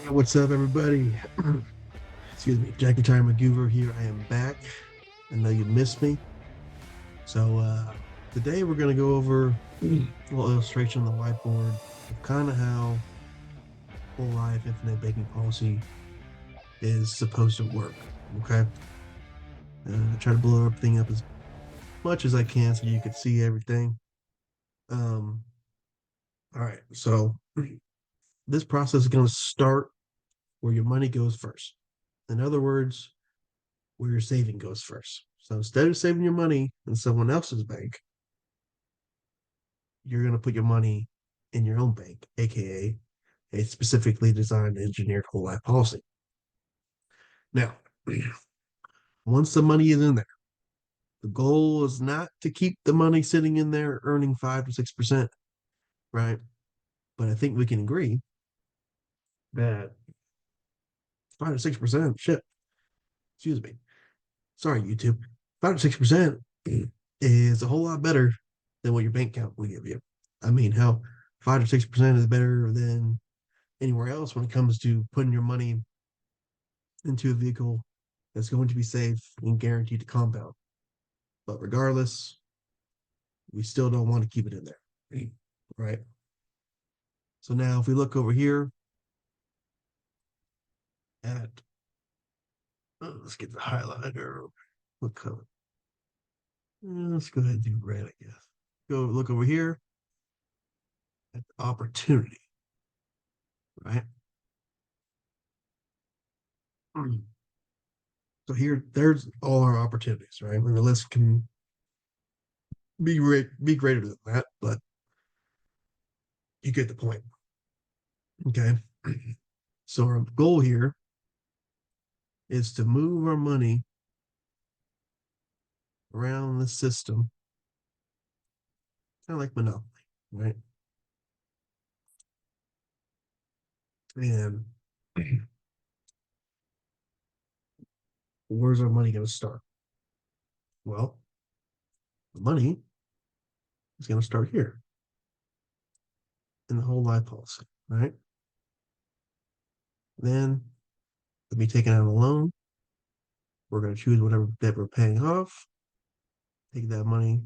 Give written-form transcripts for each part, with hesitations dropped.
What's up, everybody? Excuse me, Jackie Tire McGoover here. I am back. I know you missed me. So today we're going to go over a little illustration on the whiteboard of kind of how whole life infinite banking policy is supposed to work. Okay. Try to blow everything up as much as I can so you could see everything. Um, all right. So this process is going to start where your money goes first. In other words, where your saving goes first. So instead of saving your money in someone else's bank, you're going to put your money in your own bank, aka a specifically designed and engineered whole life policy. Now, once the money is in there, the goal is not to keep the money sitting in there earning 5 to 6%, right? But I think we can agree that 5 to 6%, shit, excuse me. Sorry, YouTube. 5 to 6% is a whole lot better than what your bank account will give you. I mean, how 5 to 6% is better than anywhere else when it comes to putting your money into a vehicle that's going to be safe and guaranteed to compound. But regardless, we still don't want to keep it in there. Right. So now if we look over here at let's get the highlighter. What color? Let's go ahead and do red, I guess. Go look over here at opportunity, right? So here, there's all our opportunities, right? And the list can be greater than that, but you get the point. Okay. So our goal here is to move our money around the system, kind of like Monopoly, right? And where's our money going to start? Well, the money is going to start here in the whole life policy, right? Then, to be taken out a loan, we're going to choose whatever debt we're paying off, take that money,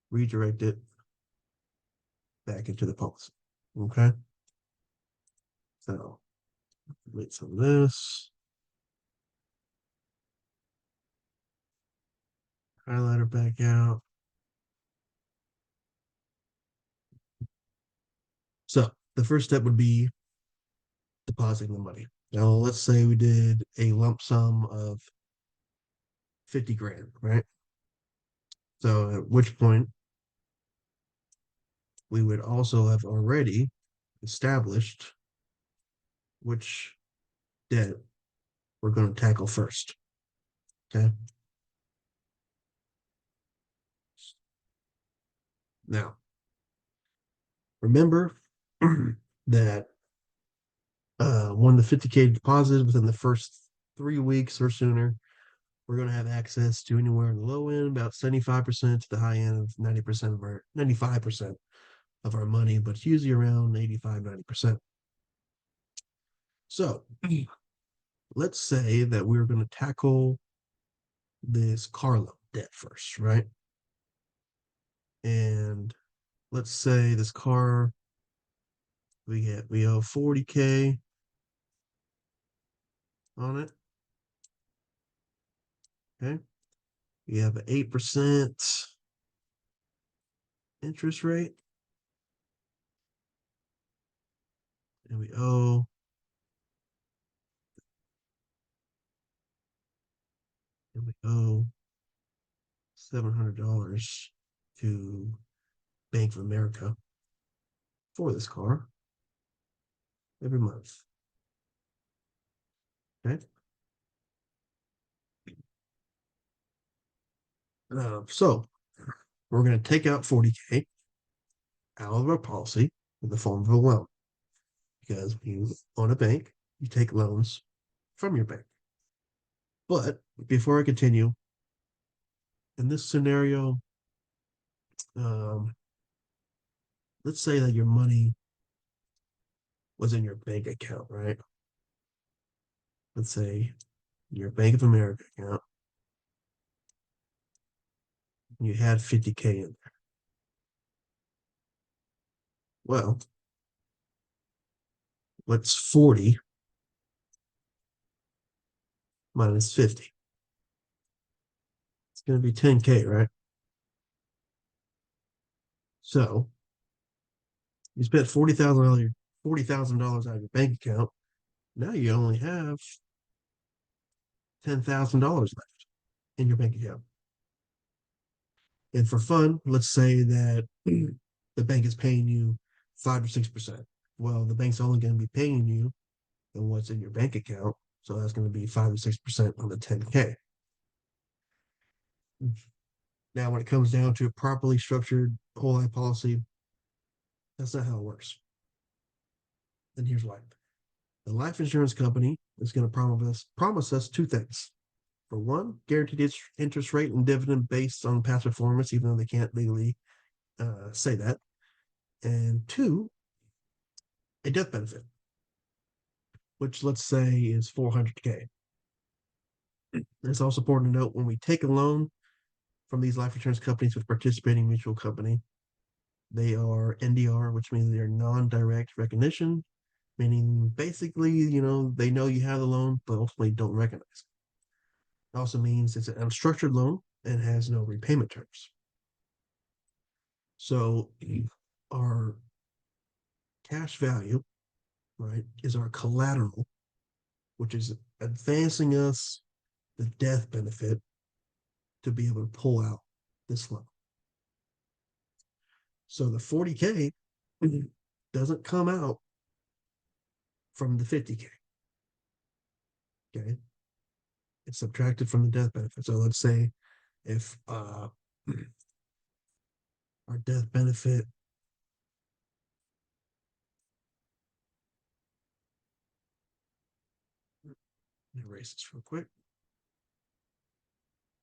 redirect it back into the policy. Okay. So, wait some of this, highlighter back out. So, the first step would be depositing the money. Now, let's say we did a lump sum of 50 grand, right? So, at which point we would also have already established which debt we're going to tackle first. Okay. Now, remember that when the 50K deposited within the first 3 weeks or sooner, we're going to have access to anywhere in the low end, about 75% to the high end of 90% of our 95% of our money, but it's usually around 85, 90%. So let's say that we're going to tackle this car loan debt first, right? And let's say this car we owe 40K on it. Okay. We have an 8% interest rate. And we owe $700 to Bank of America for this car every month. Okay. So we're going to take out 40K out of our policy in the form of a loan because when you own a bank, you take loans from your bank. But before I continue, in this scenario, um, let's say that your money was in your bank account, right? let's say your Bank of America account, you had 50K in there. Well, what's 40 minus 50? It's going to be 10K, right? So you spent $40,000 out of your bank account. Now you only have $10,000 left in your bank account. And for fun, let's say that the bank is paying you 5 or 6%. Well, the bank's only going to be paying you than what's in your bank account. So that's going to be 5 to 6% on the 10K. Now, when it comes down to a properly structured whole life policy, that's not how it works. And here's why. The life insurance company is going to promise us two things. For one, guaranteed interest rate and dividend based on past performance, even though they can't legally say that. And two, a death benefit, which let's say is 400K. It's also important to note when we take a loan from these life insurance companies with participating mutual company, they are NDR, which means they're non-direct recognition, meaning basically, they know you have the loan, but ultimately don't recognize it. It also means it's an unstructured loan and has no repayment terms. So our cash value, right, is our collateral, which is advancing us the death benefit to be able to pull out this loan. So the 40K doesn't come out from the 50K. Okay. It's subtracted from the death benefit. So let's say if our death benefit erase this real quick.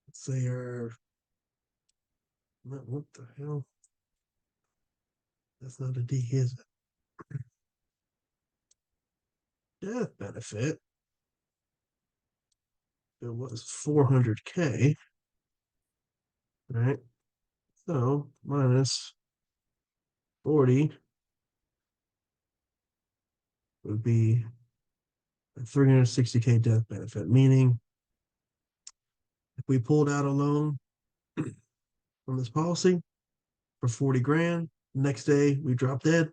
Let's say what the hell? That's not a D, is it? Death benefit. It was 400K, right? So minus 40 would be a 360K death benefit, meaning if we pulled out a loan from this policy for 40 grand, next day we drop dead,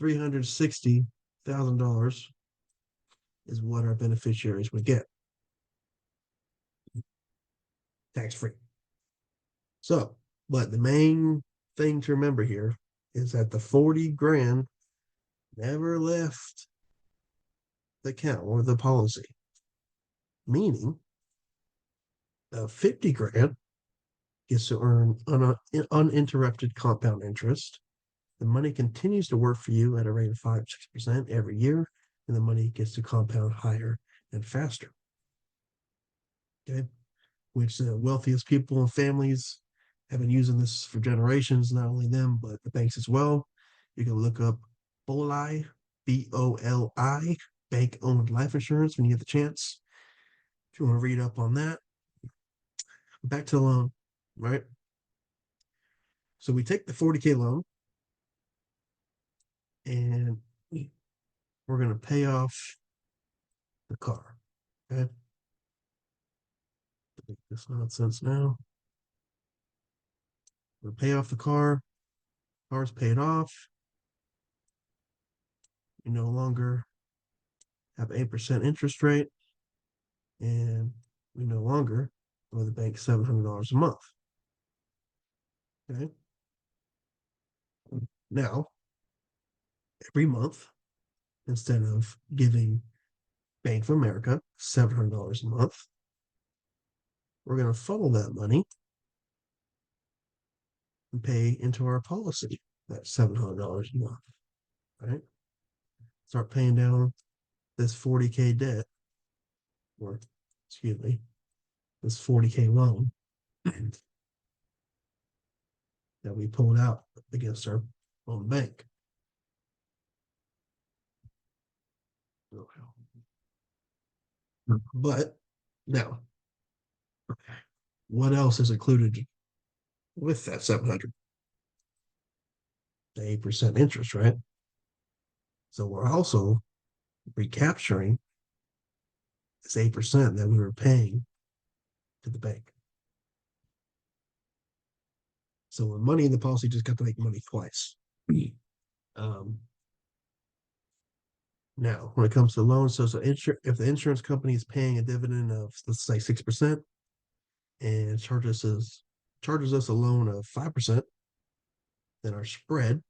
$360,000 is what our beneficiaries would get, tax free. So, but the main thing to remember here is that the 40 grand never left the account or the policy, meaning 50 grand gets to earn uninterrupted compound interest. The money continues to work for you at a rate of 5-6% every year, and the money gets to compound higher and faster. Okay, which the wealthiest people and families have been using this for generations. Not only them, but the banks as well. You can look up BOLI, BOLI, bank-owned life insurance when you get the chance. If you want to read up on that. Back to the loan, right? So we take the 40K loan and we're going to pay off the car. Okay. Make this nonsense now. We'll pay off the car. Car's paid off. We no longer have 8% interest rate. And we no longer owe the bank $700 a month. Okay. Now, every month, instead of giving Bank of America $700 a month, we're going to funnel that money and pay into our policy that $700 a month, right? Start paying down this 40K debt, or excuse me, this 40K loan that we pulled out against our own bank. But now, what else is included with that 700? The 8% interest, right? So we're also recapturing this 8% that we were paying to the bank. So when money in the policy just got to make money twice. um, Now, when it comes to loans, if the insurance company is paying a dividend of, let's say, 6% and charges us a loan of 5%, then our spread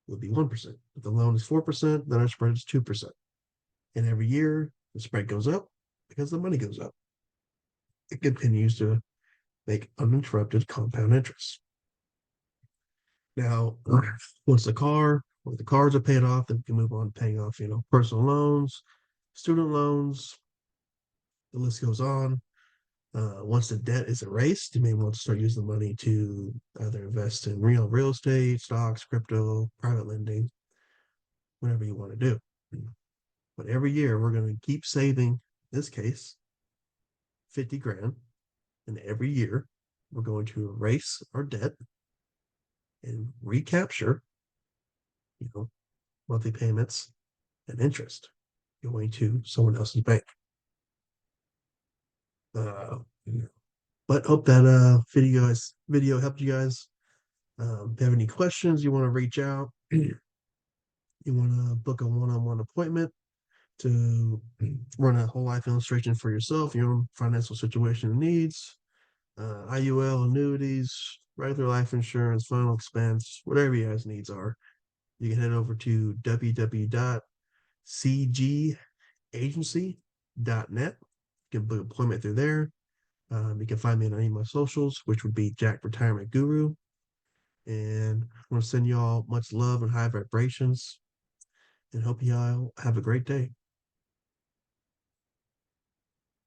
would be 1%. If the loan is 4%, then our spread is 2%. And every year, the spread goes up because the money goes up. It continues to make uninterrupted compound interest. Now, once the cars are paid off, then we can move on to paying off, personal loans, student loans. The list goes on. Once the debt is erased, you may want to start using the money to either invest in real estate, stocks, crypto, private lending, whatever you want to do. But every year we're going to keep saving, in this case, 50 grand. And every year we're going to erase our debt and recapture, monthly payments and interest going to someone else's bank. But hope that video helped you guys. If you have any questions, you want to reach out, you want to book a one-on-one appointment to run a whole life illustration for yourself, your own financial situation and needs, IUL, annuities, regular life insurance, final expense, whatever your guys' needs are, you can head over to www.cgagency.net. You can book an appointment through there. You can find me on any of my socials, which would be Jack Retirement Guru. And I want to send you all much love and high vibrations and hope you all have a great day.